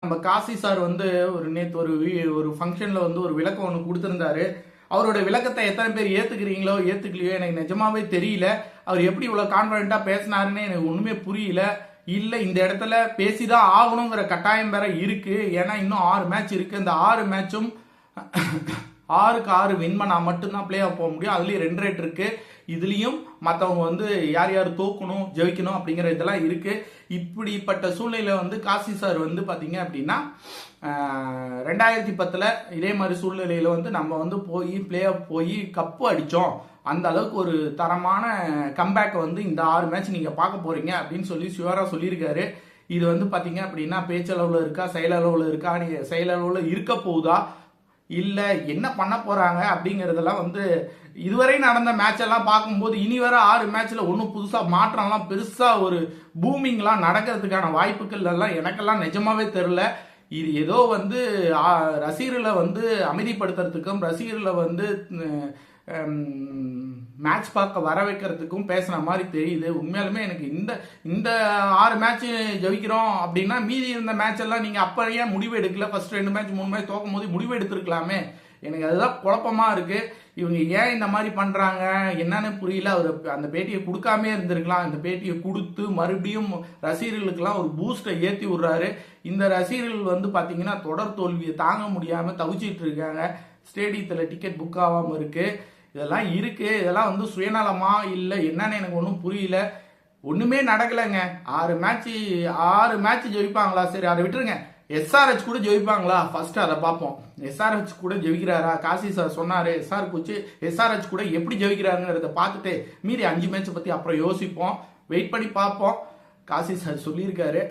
நம்ம காசி சார் வந்து நேற்று ஒரு ஃபங்க்ஷனில் வந்து ஒரு விளக்கம் ஒன்று கொடுத்துருந்தாரு. அவரோட விளக்கத்தை எத்தனை பேர் ஏற்றுக்கிறீங்களோ ஏற்றுக்கலையோ எனக்கு நிஜமாவே தெரியல. அவர் எப்படி இவ்வளோ கான்ஃபிடென்ட்டாக பேசினாருன்னு எனக்கு ஒன்றுமே புரியல. இல்லை, இந்த இடத்துல பேசிதான் ஆகணுங்கிற கட்டாயம் வேற இருக்கு. ஏன்னா இன்னும் 6 மேட்ச் இருக்கு. அந்த 6 மேட்சும் 6க்கு 6 வின் பண்ணா மட்டும்தான் பிளே ஆஃப் போக முடியும். அதுலேயும் 2 ரேட் இருக்கு. இதுலேயும் மற்றவங்க வந்து யார் யார் தோக்கணும் ஜெயிக்கணும் அப்படிங்கிற இதெல்லாம் இருக்கு. இப்படிப்பட்ட சூழ்நிலை வந்து காசி சார் வந்து பார்த்தீங்க அப்படின்னா 2010 இதே மாதிரி சூழ்நிலையில் வந்து நம்ம வந்து போய் பிளே ஆஃப் போய் கப்பு அடித்தோம். அந்த அளவுக்கு ஒரு தரமான கம்பேக்கை வந்து இந்த 6 மேட்ச் நீங்கள் பார்க்க போறீங்க அப்படின்னு சொல்லி ஷுவராக சொல்லியிருக்காரு. இது வந்து பார்த்தீங்க அப்படின்னா பேச்சளவில் இருக்கா, செயலளவில் இருக்கா, செயலளவில் இருக்க போகுதா, இல்லை என்ன பண்ண போறாங்க அப்படிங்கிறதெல்லாம் வந்து இதுவரை நடந்த மேட்ச் எல்லாம் பார்க்கும்போது இனி வர 6 மேட்ச்ல ஒன்றும் புதுசாக மாற்றம்லாம் பெருசாக ஒரு பூமிங்லாம் நடக்கிறதுக்கான வாய்ப்புகள் எல்லாம் எனக்கெல்லாம் நிஜமாவே தெரில. இது ஏதோ வந்து ரசிகர்களை வந்து அமைதிப்படுத்துறதுக்கும் ரசிகர்களை வந்து மேட்ச் பார்க்க வர வைக்கிறதுக்கும் பேசுன மாதிரி தெரியுது. உண்மையாலுமே எனக்கு இந்த 6 மேட்ச் ஜெயிக்கிறோம் அப்படின்னா மீதி இருந்த மேட்ச் எல்லாம் நீங்க அப்பயே முடிவு எடுக்கல. ஃபர்ஸ்ட் 2 மேட்ச் 3 மேட்ச் தோக்கும் போது முடிவு எடுத்திருக்கலாமே. எனக்கு அதுதான் குழப்பமா இருக்கு. இவங்க ஏன் இந்த மாதிரி பண்றாங்க என்னன்னு புரியல. அவர் அந்த பேட்டியை கொடுக்காமே இருந்திருக்கலாம். இந்த பேட்டியை கொடுத்து மறுபடியும் ரசிகர்களுக்கெல்லாம் ஒரு பூஸ்டை ஏற்றி விடுறாரு. இந்த ரசிகர்கள் வந்து பாத்தீங்கன்னா தொடர் தோல்வியை தாங்க முடியாம தவிச்சிட்டு இருக்காங்க. ஸ்டேடியத்தில் டிக்கெட் புக் ஆகாம இருக்கு. இதெல்லாம் இருக்கு. இதெல்லாம் வந்து சுயநலமா இல்லை என்னன்னு எனக்கு ஒன்றும் புரியல. ஒண்ணுமே நடக்கலைங்க. 6 மேட்ச் ஜெயிப்பாங்களா? சரி, அதை விட்டுருங்க. எஸ்ஆர்ஹெச் கூட ஜெயிப்பாங்களா? ஃபர்ஸ்ட் அதை பார்ப்போம். எஸ்ஆர்ஹெச் கூட ஜெயிக்கிறாரா? காசி சார் சொன்னாரு எஸ்ஆர்ஹெச் கூட எப்படி ஜெயிக்கிறாருங்கிறத பார்த்துட்டு மீதி 5 மேட்சை பத்தி அப்புறம் யோசிப்போம். வெயிட் பண்ணி பார்ப்போம். காசி சார் சொல்லியிருக்காரு.